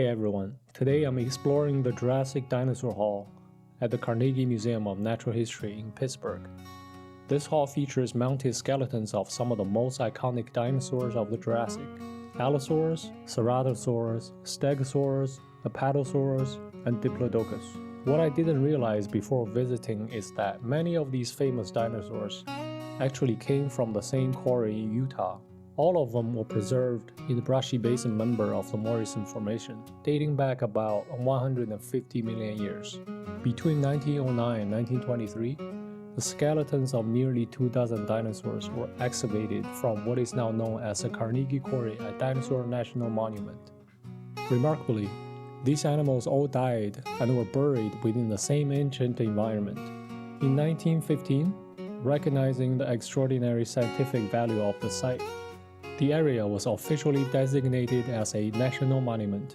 Hey everyone, today I'm exploring the Jurassic Dinosaur Hall at the Carnegie Museum of Natural History in Pittsburgh. This hall features mounted skeletons of some of the most iconic dinosaurs of the Jurassic: Allosaurus, Ceratosaurus, Stegosaurus, Apatosaurus, and Diplodocus. What I didn't realize before visiting is that many of these famous dinosaurs actually came from the same quarry in Utah. All of them were preserved in the brushy basin member of the Morrison Formation, dating back about 150 million years. Between 1909 and 1923, the skeletons of nearly 2,000 dinosaurs were excavated from what is now known as the Carnegie Quarry at Dinosaur National Monument. Remarkably, these animals all died and were buried within the same ancient environment. In 1915, recognizing the extraordinary scientific value of the site, the area was officially designated as a national monument.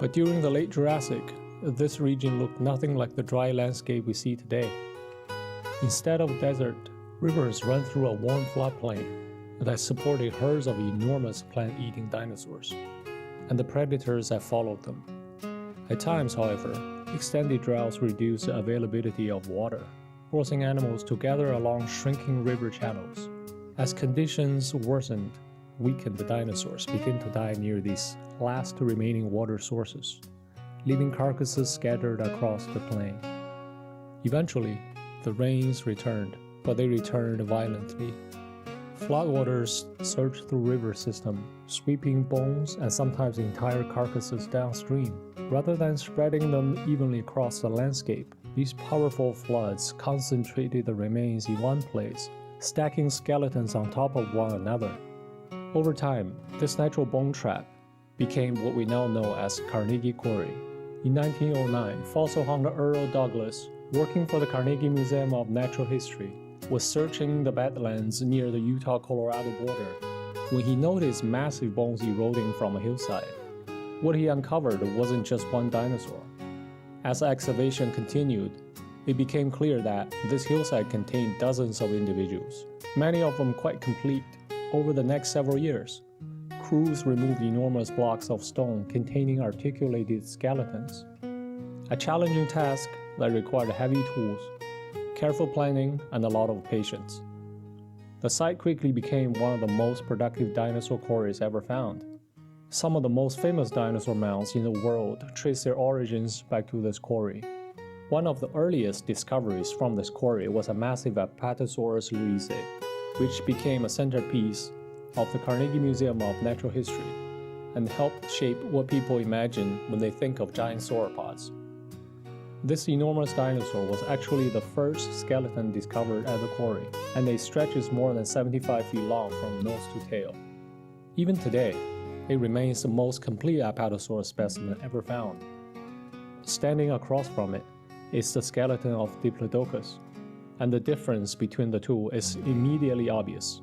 But during the late Jurassic, this region looked nothing like the dry landscape we see today. Instead of desert, rivers ran through a warm floodplain that supported herds of enormous plant-eating dinosaurs, and the predators that followed them. At times, however, extended droughts reduced the availability of water, forcing animals to gather along shrinking river channels. As conditions worsened, weakened dinosaurs began to die near these last remaining water sources, leaving carcasses scattered across the plain. Eventually, the rains returned, but they returned violently. Floodwaters surged through river system, sweeping bones and sometimes entire carcasses downstream. Rather than spreading them evenly across the landscape, these powerful floods concentrated the remains in one place, stacking skeletons on top of one another. Over time, this natural bone trap became what we now know as Carnegie Quarry. In 1909, fossil hunter Earl Douglas, working for the Carnegie Museum of Natural History, was searching the badlands near the Utah-Colorado border when he noticed massive bones eroding from a hillside. What he uncovered wasn't just one dinosaur. As excavation continued, it became clear that this hillside contained dozens of individuals, many of them quite complete. Over the next several years, crews removed enormous blocks of stone containing articulated skeletons. A challenging task that required heavy tools, careful planning, and a lot of patience. The site quickly became one of the most productive dinosaur quarries ever found. Some of the most famous dinosaur mounds in the world trace their origins back to this quarry. One of the earliest discoveries from this quarry was a massive Apatosaurus louise, which became a centerpiece of the Carnegie Museum of Natural History and helped shape what people imagine when they think of giant sauropods. This enormous dinosaur was actually the first skeleton discovered at the quarry, and it stretches more than 75 feet long from nose to tail. Even today, it remains the most complete Apatosaurus specimen ever found. Standing across from it is the skeleton of Diplodocus, and the difference between the two is immediately obvious.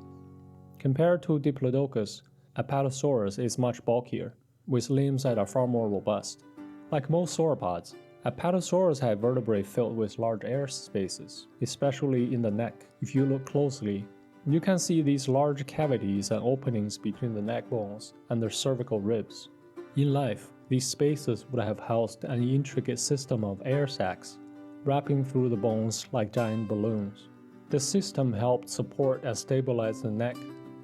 Compared to Diplodocus, Apatosaurus is much bulkier, with limbs that are far more robust. Like most sauropods, Apatosaurus had vertebrae filled with large air spaces, especially in the neck. If you look closely, you can see these large cavities and openings between the neck bones and their cervical ribs. In life, these spaces would have housed an intricate system of air sacs, wrapping through the bones like giant balloons. The system helped support and stabilize the neck,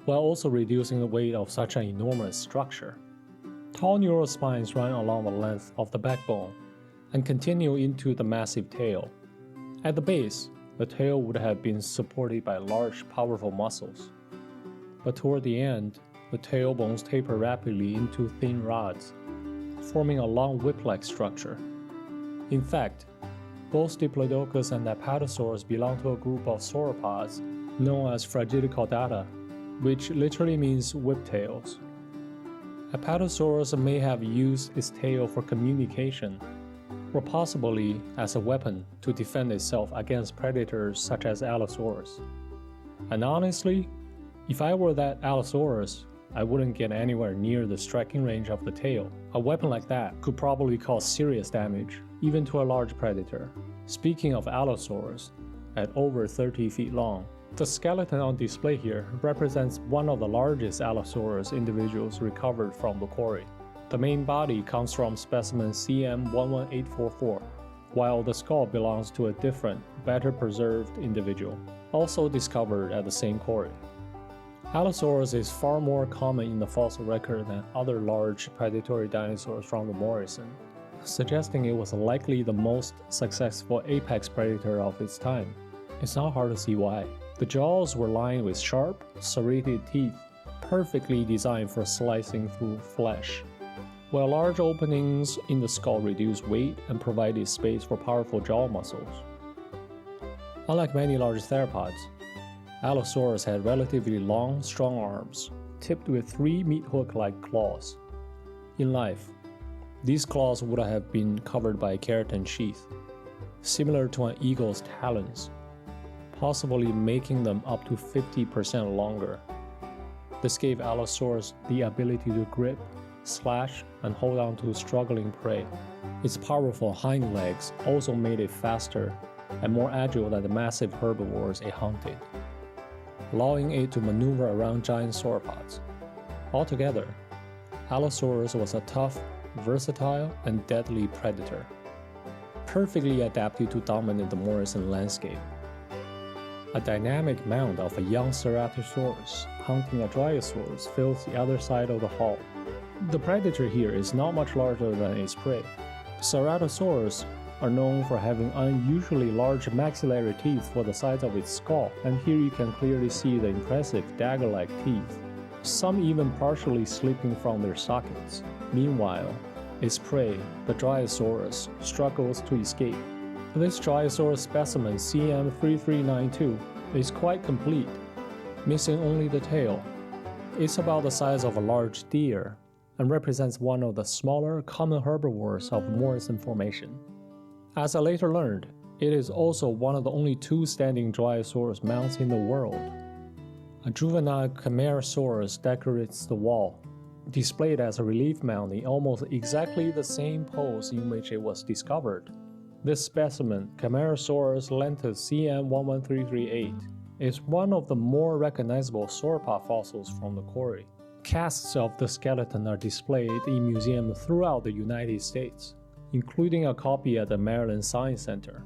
while also reducing the weight of such an enormous structure. Tall neural spines run along the length of the backbone and continue into the massive tail. At the base, the tail would have been supported by large, powerful muscles. But toward the end, the tail bones taper rapidly into thin rods, forming a long whip-like structure. In fact, both Diplodocus and Apatosaurus belong to a group of sauropods known as Fragilocaudata, which literally means whiptails. Apatosaurus may have used its tail for communication, or possibly as a weapon to defend itself against predators such as Allosaurus. And honestly, if I were that Allosaurus, I wouldn't get anywhere near the striking range of the tail. A weapon like that could probably cause serious damage, even to a large predator. Speaking of Allosaurus, at over 30 feet long, the skeleton on display here represents one of the largest Allosaurus individuals recovered from the quarry. The main body comes from specimen CM11844, while the skull belongs to a different, better preserved individual, also discovered at the same quarry. Allosaurus is far more common in the fossil record than other large predatory dinosaurs from the Morrison, suggesting it was likely the most successful apex predator of its time. It's not hard to see why. The jaws were lined with sharp, serrated teeth, perfectly designed for slicing through flesh, while large openings in the skull reduced weight and provided space for powerful jaw muscles. Unlike many large theropods, Allosaurus had relatively long, strong arms, tipped with 3 meat hook-like claws. In life, these claws would have been covered by a keratin sheath, similar to an eagle's talons, possibly making them up to 50% longer. This gave Allosaurus the ability to grip, slash, and hold on to struggling prey. Its powerful hind legs also made it faster and more agile than the massive herbivores it hunted, allowing it to maneuver around giant sauropods. Altogether, Allosaurus was a tough, versatile, and deadly predator, perfectly adapted to dominate the Morrison landscape. A dynamic mount of a young Ceratosaurus hunting a Dinosaurs fills the other side of the hall. The predator here is not much larger than its prey. Ceratosaurus are known for having unusually large maxillary teeth for the size of its skull, and here you can clearly see the impressive dagger-like teeth, some even partially slipping from their sockets. Meanwhile, its prey, the Dinosaurus, struggles to escape. This Dinosaur specimen CM3392 is quite complete, missing only the tail. It's about the size of a large deer and represents one of the smaller common herbivores of Morrison Formation. As I later learned, it is also one of the only 2 standing Dinosaurus mounts in the world. A juvenile Camarasaurus decorates the wall, displayed as a relief mount in almost exactly the same pose in which it was discovered. This specimen, Camarasaurus lentus CM11338, is one of the more recognizable sauropod fossils from the quarry. Casts of the skeleton are displayed in museums throughout the United States, including a copy at the Maryland Science Center.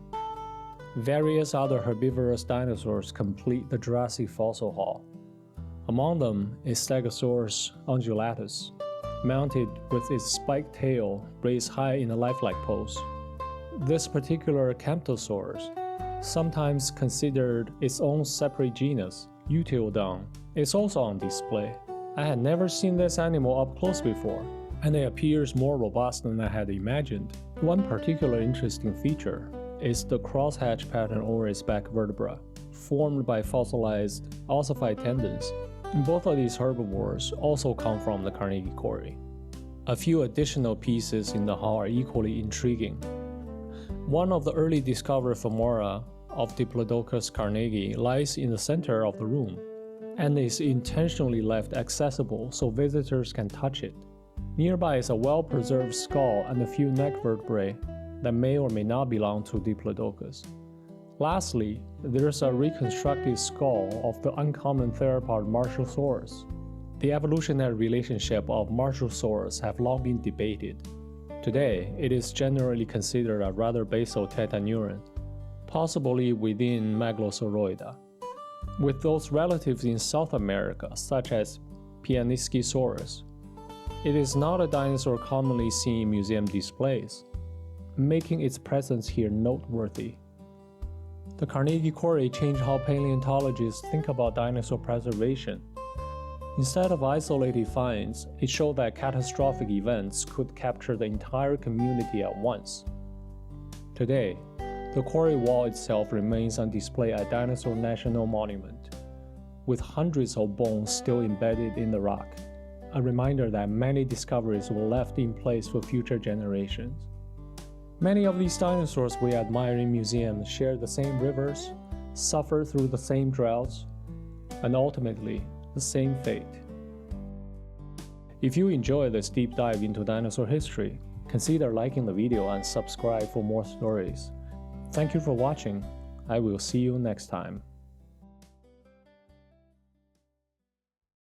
Various other herbivorous dinosaurs complete the Jurassic Fossil Hall. Among them is Stegosaurus undulatus, mounted with its spiked tail raised high in a lifelike pose. This particular Camptosaurus, sometimes considered its own separate genus, Euteodon, is also on display. I had never seen this animal up close before, and it appears more robust than I had imagined. One particular interesting feature is the crosshatch pattern over its back vertebra, formed by fossilized ossified tendons. Both of these herbivores also come from the Carnegie quarry. A few additional pieces in the hall are equally intriguing. One of the early discovered femora of Diplodocus carnegie lies in the center of the room, and is intentionally left accessible so visitors can touch it. Nearby is a well-preserved skull and a few neck vertebrae that may or may not belong to Diplodocus. Lastly, there's a reconstructed skull of the uncommon theropod Marshallsaurus. The evolutionary relationship of Marshallsaurus have long been debated. Today, it is generally considered a rather basal tetaneuron, possibly within Megalosauroida. With those relatives in South America, such as Pianiscisaurus, it is not a dinosaur commonly seen in museum displays, making its presence here noteworthy. The Carnegie quarry changed how paleontologists think about dinosaur preservation. Instead of isolated finds, it showed that catastrophic events could capture the entire community at once. Today, the quarry wall itself remains on display at Dinosaur National Monument, with hundreds of bones still embedded in the rock, a reminder that many discoveries were left in place for future generations. Many of these dinosaurs we admire in museums share the same rivers, suffer through the same droughts, and ultimately, the same fate. If you enjoy this deep dive into dinosaur history, consider liking the video and subscribe for more stories. Thank you for watching. I will see you next time.